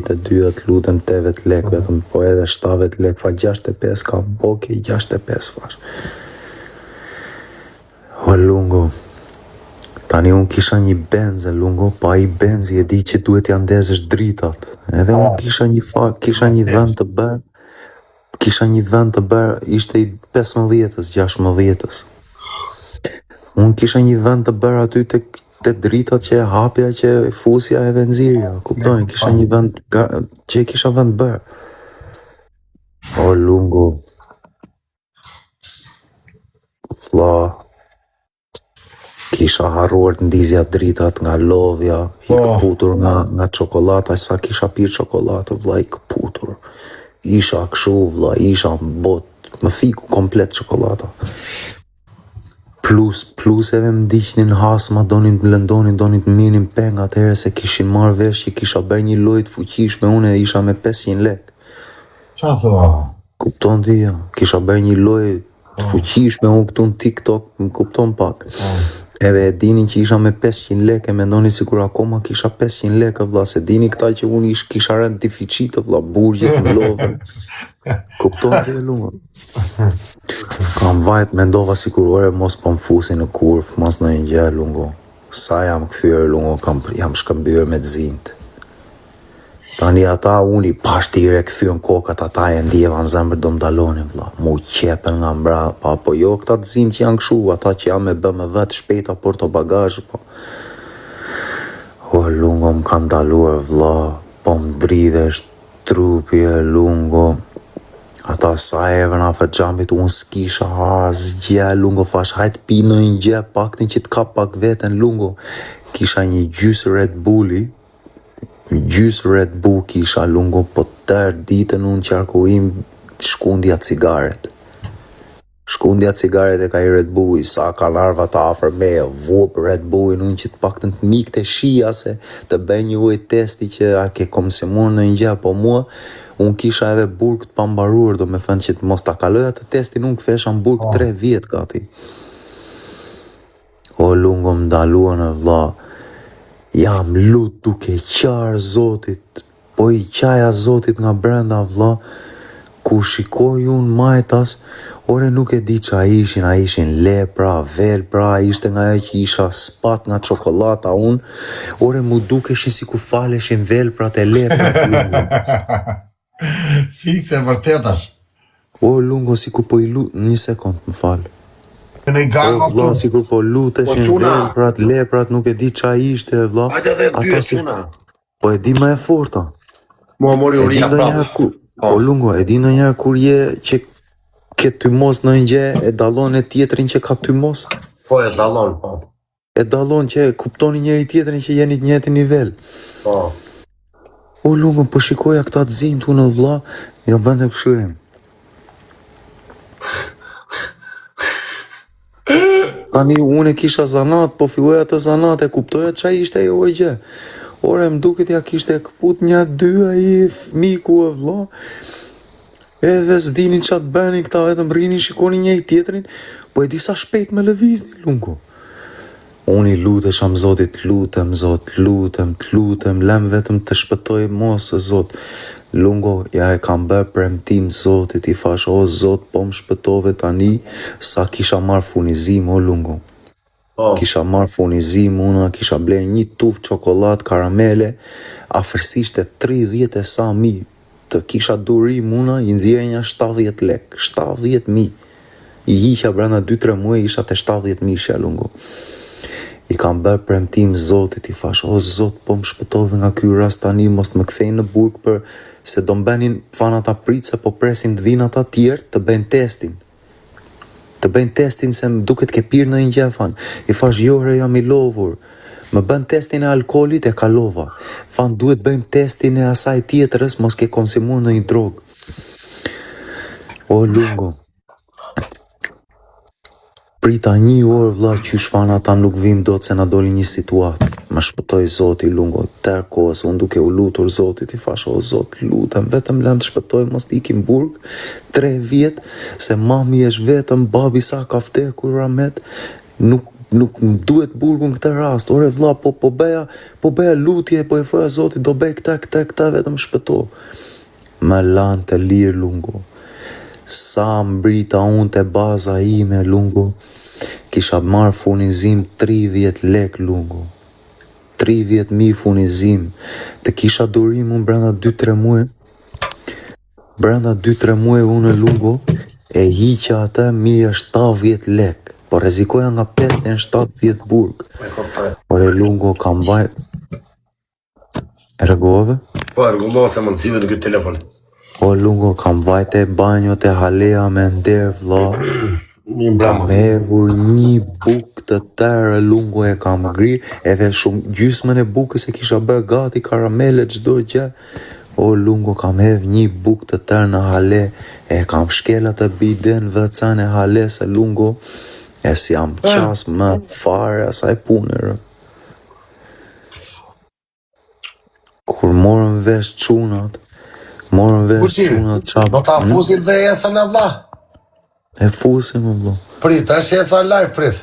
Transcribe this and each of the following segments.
Të dyja të lutem 8 lek vetëm, po edhe 7 lek, fa 65 ka boki 65 fash. O lungo, tani unë kisha një benze lungo, pa i benzi e di që duhet ja ndezësh dritat. Edhe unë kisha një vend të bërë, ishte i 15-ës, 16-ës. Unë kisha një vend të bërë aty të dritat që hapja që fusja e benzirja, kuptoni, kisha një vend që kisha vend bërë. O lungo, vlla, kisha harruar të ndizja dritat nga lodhja, i këputur nga çokolata, sa kisha pirë çokolatë, vlla, i këputur. Isha këshu, vlla, isha në bot, më fiku komplet çokolata. Plus edhe më diqnin hasma, donin të lëndonin, donin të mirnin peng atëherë se kishin marrë vesh që kisha bërë një lojë të fuqishme, unë isha me 500 lek. Qa thua? Kupton ti, kisha bërë një lojë të fuqishme, unë këtu në TikTok, më kupton pak. Edhe e dinin që isha me 500 lek, e mendoni sikur akoma kisha 500 lek, vlla, se dini këta që unë kisha rënë deficitë, vlla, burgjet në lodhën. Kupton ti, lunga? Kam vajt, mendova sikur ore mos po m'fusi në kurf, mos në një gjë, lungo. Sa jam këfyrë, lungo, jam shkëmbyrë me të zintë. Tani ata unë i pashtire këfyrën kokat, ata e ndjeva në zemër do m'dalonin, vlla. Mu qepen nga mbra, pa, po jo këta të zintë që janë këshu, ata që jam me BMW të shpejta për të bagazh, po. O, lungo, m'kan daluar, vlla, po m'drivesh trupi e lungo. Ata sa erën afer gjambit, unë s'kisha asgjë, lungo, fash, hajt pi në një gjë, paktin që t'ka pak veten, lungo. Kisha një gjys Red Bulli, Red Bull kisha, lungo, po tërë ditën unë qarkuim shkundja cigaret. Shkundja cigaret e ka i Red Bulli, sa ka larva ta afer me, vup Red Bullin, unë që t'paktën të mik të shia se të bëj një uj testi që a ke komsimur në një gjë, po mua, unë kisha edhe burg të pambaruar, do me thënë që të mos ta kaloja të testin, unë këthesha në burg 3 vjet gati. O lungo m'daluan e vlla, jam lut duke qarë zotit, po i qaja zotit nga brenda vlla, ku shikoj unë majtas, ore nuk e di qa ishin lepra, velpra, ishte nga e që isha spat nga çokolata unë, ore mu dukeshin si ku faleshin velprat e leprat lungo. Fikse vërtetash. O lungo, si ku po i lut, një sekund më falë. Në O vlla, si kur po luteshin velprat, leprat, nuk e di qa ishte vlla. Hajde dhe dy e quna. Po e di më e forta. Mua mori uria prapë. O lungo, e di në njerë kur je që ke ty mos në një gje, e dalon e tjetrin që ka ty mos. Po e dallon, po. E dalon që kuptoni njëri tjetrin që jeni të njëjtin nivel. Po. O lungo, po shikoja këta të zinë tu në vlla, jo bëndë të këshurim. Tani unë e kisha zanat, po filloja të zanat, e kuptoja qa ishte jo e gjë. Ore, më duket ja kishte këput një dy a i miku e vlla, edhe s'dini qa të bëni këta, vetëm rini shikoni një i tjetrin, po e disa shpejt me lëvizni, lungo. Unë i lutesham zotit, lutem, zot, lutem, lem vetëm të shpëtoj mos, zot. Lungo, ja e kam bërë premtim zotit, i fash, o zot, po më shpëtove tani, sa kisha marrë funizim, o lungo. Kisha marrë funizim, una kisha blerë një tuf çokolat, karamele, afërsisht e 30 e sa mi, të kisha durim una, i nxjerrja një 70 lek, 70.000. I hiqja brenda 2-3 muaj, isha te 70.000 lungo. I kam bërë premtim zotit, i fash, o zot, po më shpëtove nga ky rast tani, mos të më kthejnë në burg për se do mbenin fanat a prit se po presin të vinë ata tjerë të bëjnë testin. Të bëjnë testin se më duket ke pirë në një gjë fan. I fash, jo re, jam i lovur. Më bën testin e alkoolit e kalova. Fan, duhet bëjmë testin e asaj tjetrës, mos ke konsumuar në një drogë. O lungo. Prita një orë vlla qysh fana ata nuk vim do të se na doli një situatë. Më shpëtoj zoti lungo, tërë kohës, unë duke u lutur zotit, i fash, o zot, lutem, vetëm lem të shpëtoj, mos t'ikim burg, 3 vjet, se mami është vetëm, babi sa ka vdekur ramet, nuk nuk më duhet burgu në këtë rast. Ore vlla, po beja lutje, po e foja Zotit, do bej këta vetëm shpëto. Me lanë të lirë lungo. Sa mbrita unë të baza ime lungo, kisha marrë furnizim 30 lek lungo. 30.000 furnizim. Të kisha durim unë brenda 2-3 muaj. Brenda 2-3 muaj unë lungo e hiqa atë mirja 70 lek. Po rezikoja nga 5 në 70 burg. Por e lungo kam bajt. E rregove? Po, rregullova se mundësive në këtë telefon. O lungo kam vajte banjot e haleja me nder vlla. Kam hevur një buk të tërë lungo e kam grirë. Edhe shumë gjysmën e bukës e kisha bërë gati karamele çdo gjë. O lungo kam hev një buk të tërë në hale. E kam shkelat të biden vëcan e hale se lungo. E si jam qas më fare asaj punër. Kur morën vesh çunat, Do ta fusim dhe jesën e vlla. E fusim më vlla. Prit, është jesa live, prit.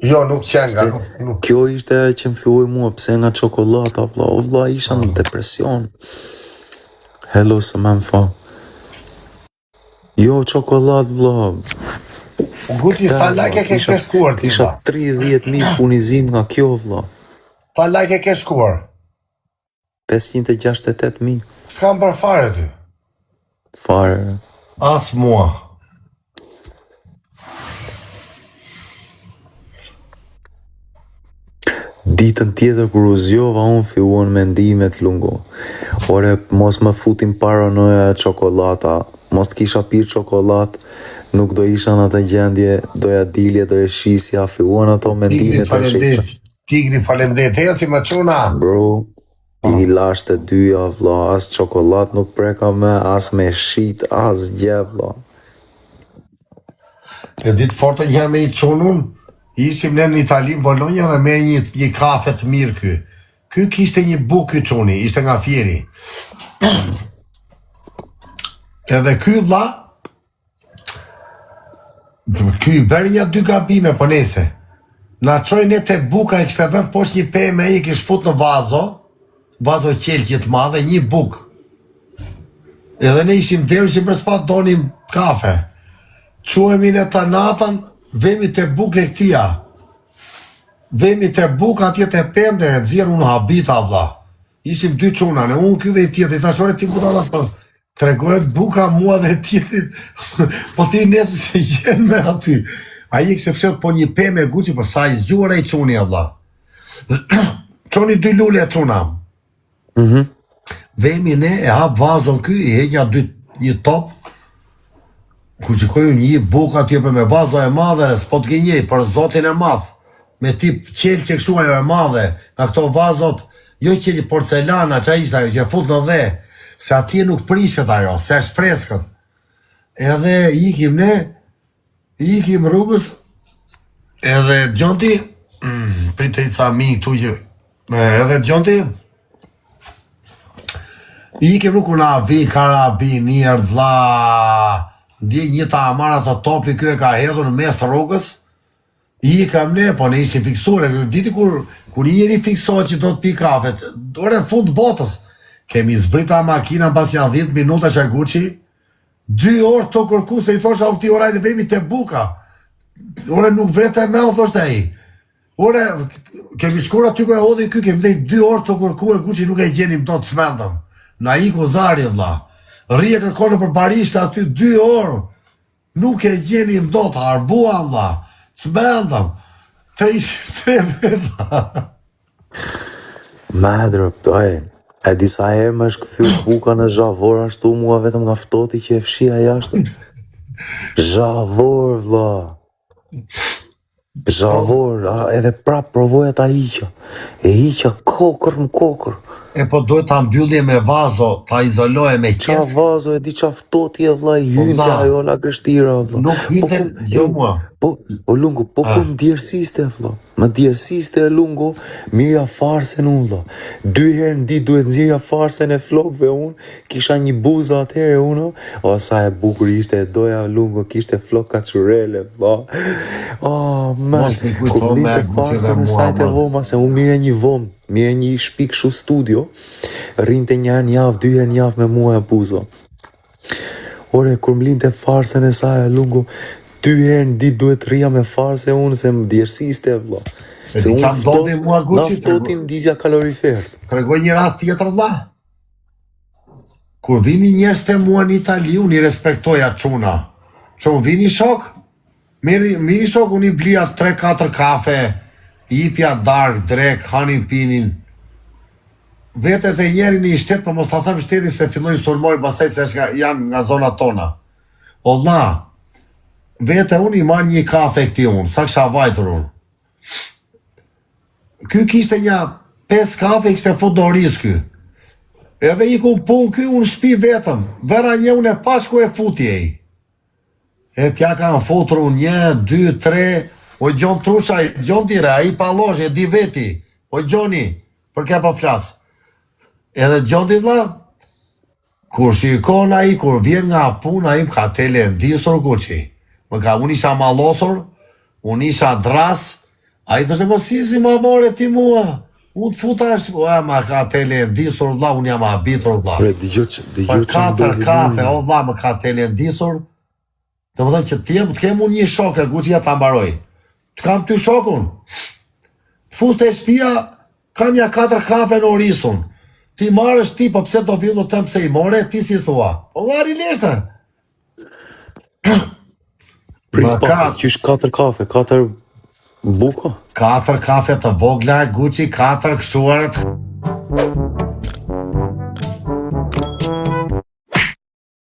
Jo, nuk qenga, nuk. Kjo ishte që më filloi mua, pse nga çokolata vlla. O vlla, isha në depresion. Hello, se më fa. Jo, çokolat vlla. Guti, sa like e ke shkuar ti? Kisha 30.000 furnizim nga kjo vlla. Sa like e ke shkuar? 568.000. S'kam për fare ty. Fare. As mua. Ditën tjetër kur u zgjova unë filluan mendimet lungo. Ore, mos më futim paranoja e çokolata. Mos kisha pirë çokolat, nuk do isha në atë gjendje, doja dilje, doja shisja, filluan ato mendimet e shikta. Tigri, falendet, heci më çuna. Bro, i lash të dyja vlla, as çokolat nuk preka me, as me shit, as gjë vlla. E ditë forte njëherë me i çunun, ishim ne në Itali, në Bologna dhe me një kafe të mirë ky. Ky kishte një buk ky çuni, ishte nga Fieri. Edhe ky vlla, ky bërë një 2 gabime, po nese. Na çoi ne te buka e kishte vënë poshtë një pemë, ai kish fut në vazo qelqje të madhe, një buk. Edhe ne ishim derë që për s'pa donim kafe. Quemi në të natën, vemi të buk e këtia. Vemi të buk atje të pemë dhe dzirë unë habita vlla. Ishim 2 çuna, në unë kjo dhe i tjetëri, thashore ti ku të tregojët buka mua dhe tjetërit, po ti nesë se gjenë me aty. A i kështë fshet po një pemë e Gucci, për sa i zgjura i çuni e vlla. Çoni 2 lule e çuna. Vemi ne e hap vazon ky, i heqja një top, ku shikoju një buk atje për me vazo e madhe, s'po të gënjej, për zotin e madh, me tip qelqe kështu ajo e madhe, nga këto vazot, jo qelqe porcelana, që ishte ajo, që fut në dhe, se atje nuk prishet ajo, se është freskët. Edhe ikim rrugës, edhe Gjonti, pritej ca mi këtu që, edhe Gjonti, ikim rrugë na vi karabinier vlla, ndje një ta amara të topi kjo e ka hedhur në mes të rrugës, ikam ne, po ne ishim fiksure, diti kur një njeri fiksohet që do të pi kafet, ore në fund botës, kemi zbrita makina pas janë 10 minuta Shaguçi, 2 orë të kërku se i thosha u ti oraj dhe vemi të buka. Ore nuk vete me u thoshte ai. Ore, kemi shkur aty kërë hodhi ky, kemi dhejt 2 orë të kërku e Guçi nuk e gjenim do të smendëm. Na i kozari vlla. Rije kërkone për barishte aty 2 orë. Nuk e gjenim do të harbuan vlla. Smendëm. 3 veta. Madre, e disa herë më është këfyr buka në zhavor, ashtu mua vetëm nga ftoti që e fshia jashtë. Zhavor, vlla. Zhavor, edhe prap provoja ta hiqa. E hiqa kokër më kokër. E po dojtë ta mbyllje me vazo, ta izoloje me qes. Qa vazo, e di qa ftoti e vlla, i hynte ajo la gështira, vlla. Nuk hynte, jo mua. O lungu, po kur më djersiste, vlla. Ma djersiste e lungo, mirja farsen unë, vlla. 2 herë në ditë duhet nxirja farsen e flokëve unë, kisha një buzë atëherë unë, o sa e bukur ishte, e doja lungo, kishte flok kachurele, vlla. Mos mi kujto kur me mlinte Gucci farsen dhe e mua, sajt e man. voma, se unë mirë një vomë, mirë një shpik shu studio, rrinte një herë një javë, 2 herë një javë me mua e buzo. Ore, kur mlinte farsen e saj e lungo, 2 herë në ditë duhet rria me farse unë se më djersiste, vlla. E Se di unë qa ndodhi mua Gucci, ftotin dizja kalorifert. tregoj një rast tjetër vlla. Kur vini njerëz te mua në Itali, unë i respektoj atë çuna. Që unë vini shok, miri shok, unë i blija 3-4 kafe, i ipja dark, drek, hanin pinin. Vetet e njerin i shtet, për mos ta them shtetin se fillojnë sulmojnë pastaj se janë nga zona tona. O vlla, vete unë i marr një kafe këti unë, sa kisha vajtur unë. Ky kishte një 5 kafe, kishte fodoris ky. Edhe i ku pun ky, unë shpi vetëm. Vera një unë e pash ku e futjej. E pja kanë futur unë 1, 2, 3, o gjon trusha, gjon dire, a i palosh, e di veti. O gjoni, për ke pa flas. Edhe gjon di vlla, kur shikon a i, kur vjen nga puna im, ka tele ndisur Gucci. Unë isha malosur, unë isha dras, a i thështë më si ma more ti mua, unë të futash, ma ka tele ndisur, vlla, unë jam abitur, vlla. Për 4 kafe, o vlla, më ka tele ndisur, të më thënë që të kem unë një shok, e Gucci ja ta mbaroj. Të kam ty shokun, të fust e shpia, kam ja 4 kafe në orisun, ti marrësh ti, po pse do villu të them pse i more, ti si thua, po marri lishtë. Qysh 4 kafe, 4 buka? 4 kafe të vogla, Gucci, 4 këshuarët.